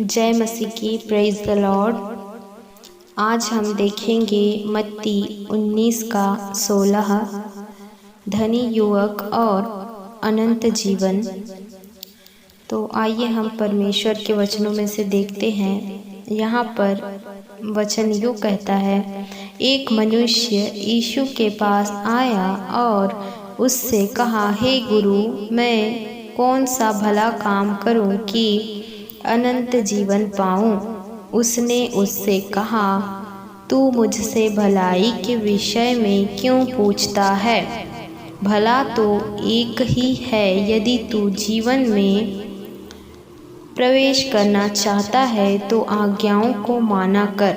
जय मसीह की, praise the Lord. आज हम देखेंगे मत्ती 19 का 16, धनी युवक और अनंत जीवन। तो आइए हम परमेश्वर के वचनों में से देखते हैं। यहाँ पर वचन यूँ कहता है, एक मनुष्य यीशु के पास आया और उससे कहा, हे गुरु, मैं कौन सा भला काम करूं कि अनंत जीवन पाऊं। उसने उससे कहा, तू मुझसे भलाई के विषय में क्यों पूछता है? भला तो एक ही है। यदि तू जीवन में प्रवेश करना चाहता है तो आज्ञाओं को माना कर।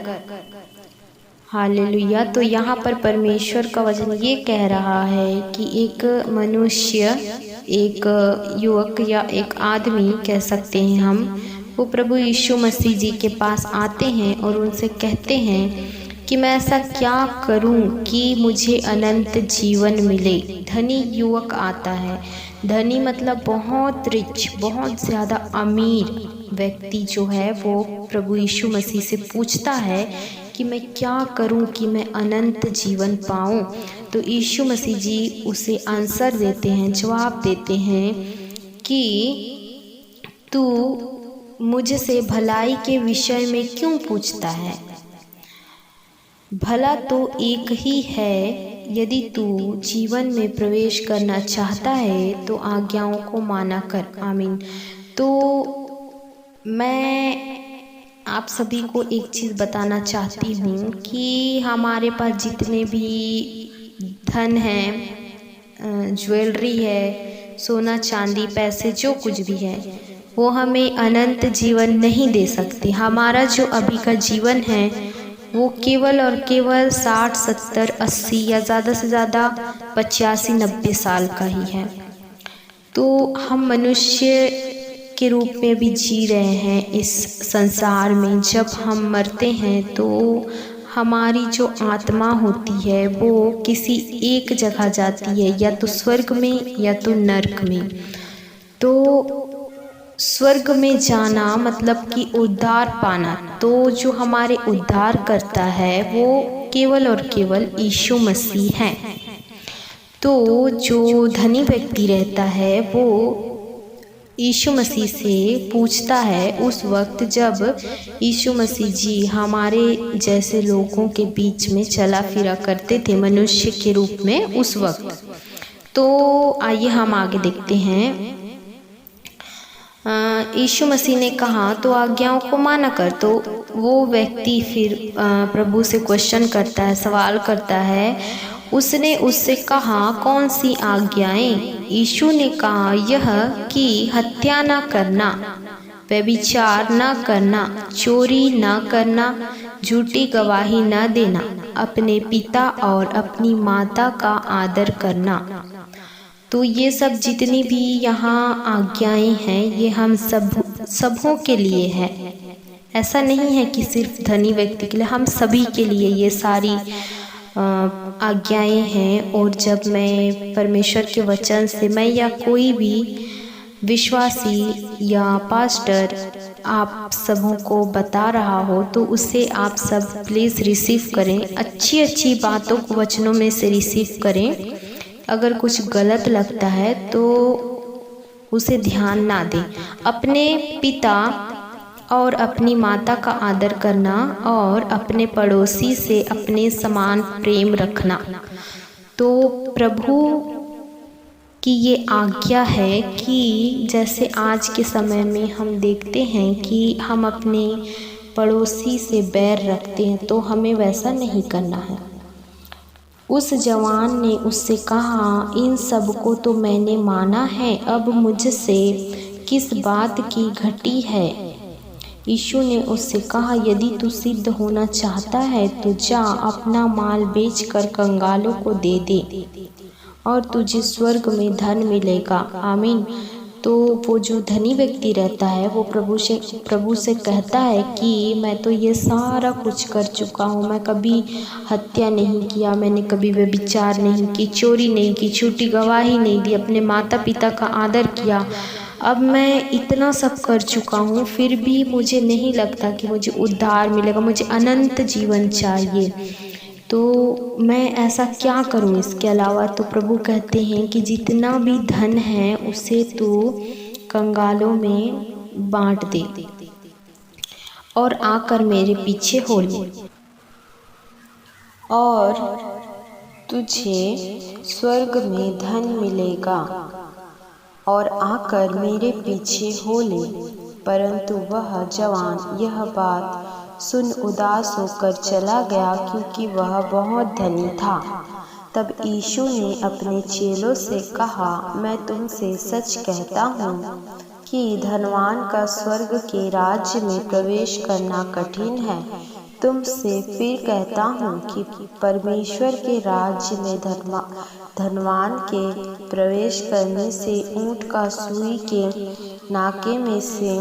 हालेलुया। तो यहाँ पर परमेश्वर का वचन ये कह रहा है कि एक मनुष्य, एक युवक या एक आदमी कह सकते हैं हम, वो प्रभु यीशु मसीह जी के पास आते हैं और उनसे कहते हैं कि मैं ऐसा क्या करूं कि मुझे अनंत जीवन मिले। धनी युवक आता है। धनी मतलब बहुत रिच, बहुत ज़्यादा अमीर व्यक्ति जो है वो प्रभु यीशु मसीह से पूछता है कि मैं क्या करूं कि मैं अनंत जीवन पाऊं। तो यीशु मसीह जी उसे आंसर देते हैं, जवाब देते हैं कि तू मुझसे भलाई के विषय में क्यों पूछता है? भला तो एक ही है। यदि तू जीवन में प्रवेश करना चाहता है तो आज्ञाओं को माना कर। आमीन। तो मैं आप सभी को एक चीज़ बताना चाहती हूँ कि हमारे पास जितने भी धन है, ज्वेलरी है, सोना चांदी, पैसे, जो कुछ भी है, वो हमें अनंत जीवन नहीं दे सकते। हमारा जो अभी का जीवन है वो केवल और केवल 60, 70, 80 या ज़्यादा से ज़्यादा 85, 90 साल का ही है। तो हम मनुष्य के रूप में भी जी रहे हैं इस संसार में। जब हम मरते हैं तो हमारी जो आत्मा होती है वो किसी एक जगह जाती है, या तो स्वर्ग में या तो नरक में। तो स्वर्ग में जाना मतलब कि उद्धार पाना। तो जो हमारे उद्धार करता है वो केवल और केवल यीशु मसीह हैं। तो जो धनी व्यक्ति रहता है वो यीशु मसीह से पूछता है उस वक्त जब यीशु मसीह जी हमारे जैसे लोगों के बीच में चला फिरा करते थे मनुष्य के रूप में उस वक्त। तो आइए हम आगे देखते हैं। यीशु मसीह ने कहा, तो आज्ञाओं को माना कर। तो वो व्यक्ति फिर प्रभु से क्वेश्चन करता है, सवाल करता है। उसने उससे कहा, कौन सी आज्ञाएं? यीशु ने कहा, यह कि हत्या ना करना, व्यभिचार ना करना, चोरी ना करना, झूठी गवाही ना देना, अपने पिता और अपनी माता का आदर करना। तो ये सब जितनी भी यहाँ आज्ञाएं हैं ये हम सबों के लिए है। ऐसा नहीं है कि सिर्फ धनी व्यक्ति के लिए, हम सभी के लिए ये सारी आज्ञाएं हैं। और जब मैं परमेश्वर के वचन से, मैं या कोई भी विश्वासी या पास्टर आप सबों को बता रहा हो तो उसे आप सब प्लीज़ रिसीव करें। अच्छी अच्छी बातों को वचनों में से रिसीव करें। अगर कुछ गलत लगता है तो उसे ध्यान ना दें। अपने पिता और अपनी माता का आदर करना और अपने पड़ोसी से अपने समान प्रेम रखना। तो प्रभु की ये आज्ञा है कि जैसे आज के समय में हम देखते हैं कि हम अपने पड़ोसी से बैर रखते हैं, तो हमें वैसा नहीं करना है। उस जवान ने उससे कहा, इन सब को तो मैंने माना है, अब मुझसे किस बात की घटी है? यीशु ने उससे कहा, यदि तू सिद्ध होना चाहता है तो जा, अपना माल बेचकर कंगालों को दे दे और तुझे स्वर्ग में धन मिलेगा। आमीन। तो वो जो धनी व्यक्ति रहता है वो प्रभु से कहता है कि मैं तो ये सारा कुछ कर चुका हूँ। मैं कभी हत्या नहीं किया, मैंने कभी व्यभिचार नहीं की, चोरी नहीं की, झूठी गवाही नहीं दी, अपने माता पिता का आदर किया, अब मैं इतना सब कर चुका हूँ, फिर भी मुझे नहीं लगता कि मुझे उद्धार मिलेगा, मुझे अनंत जीवन चाहिए। तो मैं ऐसा क्या करूँ इसके अलावा? तो प्रभु कहते हैं कि जितना भी धन है उसे तू कंगालों में बांट दे और आकर मेरे पीछे हो ले, और तुझे स्वर्ग में धन मिलेगा, और आकर मेरे पीछे हो ले। परंतु वह जवान यह बात सुन उदास होकर चला गया, क्योंकि वह बहुत धनी था। तब यीशु ने अपने चेलों से कहा, मैं तुमसे सच कहता हूँ कि धनवान का स्वर्ग के राज्य में प्रवेश करना कठिन है। तुमसे फिर कहता हूँ कि परमेश्वर के राज्य में धनवान के प्रवेश करने से ऊँट का सुई के नाके में से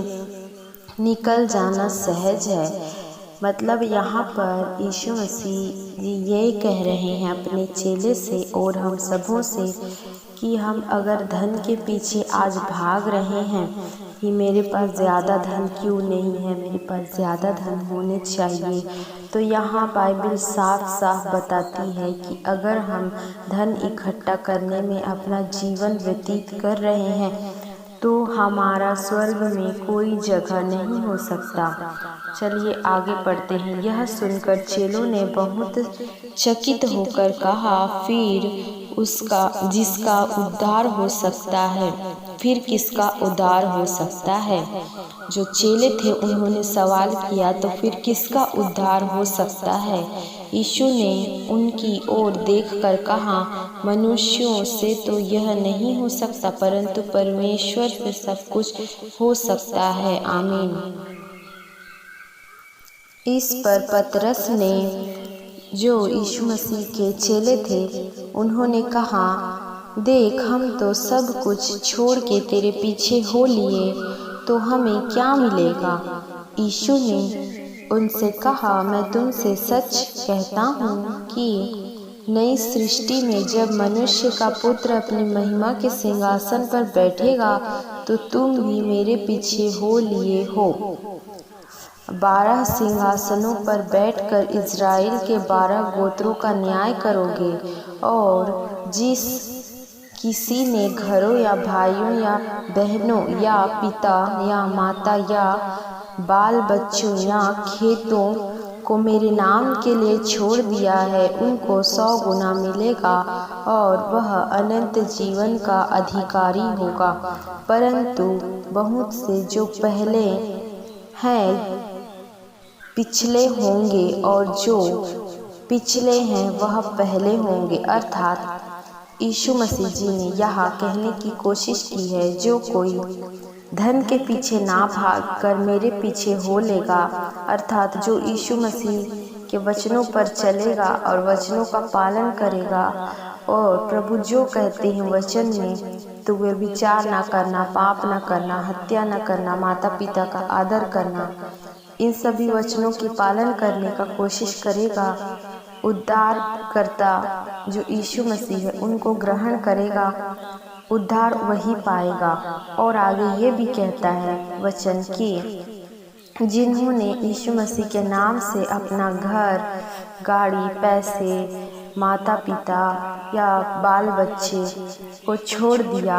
निकल जाना सहज है। मतलब यहाँ पर यीशु मसीह ये कह रहे हैं अपने चेले से और हम सबों से कि हम अगर धन के पीछे आज भाग रहे हैं कि मेरे पास ज़्यादा धन क्यों नहीं है, मेरे पास ज़्यादा धन होने चाहिए, तो यहाँ बाइबल साफ साफ बताती है कि अगर हम धन इकट्ठा करने में अपना जीवन व्यतीत कर रहे हैं तो हमारा स्वर्ग में कोई जगह नहीं हो सकता। चलिए आगे पढ़ते हैं। यह सुनकर चेलों ने बहुत चकित होकर कहा, फिर उसका जिसका उद्धार हो सकता है, फिर किसका उद्धार हो सकता है? जो चेले थे उन्होंने सवाल किया, तो फिर किसका उद्धार हो सकता है? यीशु ने उनकी ओर देखकर कहा, मनुष्यों से तो यह नहीं हो सकता, परंतु परमेश्वर से सब कुछ हो सकता है। आमीन। इस पर पतरस ने, जो यीशु मसीह के चेले थे, उन्होंने कहा, देख हम तो सब कुछ छोड़ के तेरे पीछे हो लिए, तो हमें क्या मिलेगा? यीशु ने उनसे कहा, मैं तुमसे सच कहता हूँ कि नई सृष्टि में जब मनुष्य का पुत्र अपनी महिमा के सिंहासन पर बैठेगा, तो तुम भी मेरे पीछे हो लिए हो। 12 सिंहासनों पर बैठकर इज़राइल के 12 गोत्रों का न्याय करोगे, और जिस किसी ने घरों या भाइयों या बहनों या पिता या माता या बाल बच्चों या खेतों को मेरे नाम के लिए छोड़ दिया है, उनको 100 गुना मिलेगा और वह अनंत जीवन का अधिकारी होगा। परंतु बहुत से जो पहले हैं पिछले होंगे, और जो पिछले हैं वह पहले होंगे। अर्थात यीशु मसीह जी ने यहाँ कहने की कोशिश की है, जो कोई धन के पीछे ना भाग कर मेरे पीछे हो लेगा, अर्थात जो यीशु मसीह के वचनों पर चलेगा और वचनों का पालन करेगा, और प्रभु जो कहते हैं वचन में, तो वे विचार ना करना, पाप ना करना, हत्या ना करना, माता पिता का आदर करना, इन सभी वचनों की पालन करने का कोशिश करेगा, उद्धारकर्ता जो यीशु मसीह है उनको ग्रहण करेगा, उद्धार वही पाएगा। और आगे ये भी कहता है वचन कि जिन्होंने यीशु मसीह के नाम से अपना घर, गाड़ी, पैसे, माता पिता या बाल बच्चे को छोड़ दिया,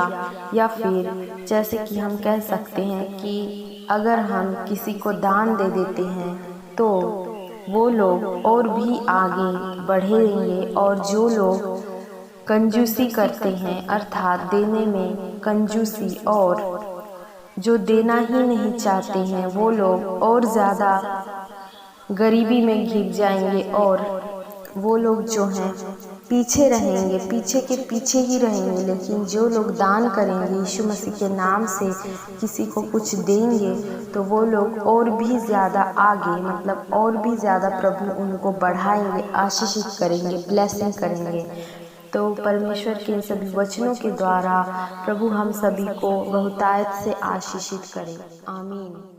या फिर जैसे कि हम कह सकते हैं कि अगर हम किसी को दान दे देते हैं तो वो लोग और भी आगे बढ़ेंगे, और जो लोग कंजूसी करते हैं, अर्थात देने में कंजूसी, और जो देना ही नहीं चाहते हैं, वो लोग और ज़्यादा गरीबी में घिर जाएंगे, और वो लोग जो हैं पीछे रहेंगे, पीछे के पीछे ही रहेंगे। लेकिन जो लोग दान करेंगे, यीशु मसीह के नाम से किसी को कुछ देंगे, तो वो लोग और भी ज़्यादा आगे, मतलब और भी ज़्यादा प्रभु उनको बढ़ाएंगे, आशीषित करेंगे, ब्लेसिंग करेंगे। तो परमेश्वर के इन सभी वचनों के द्वारा प्रभु हम सभी को बहुतायत से आशीषित करें। आमीन।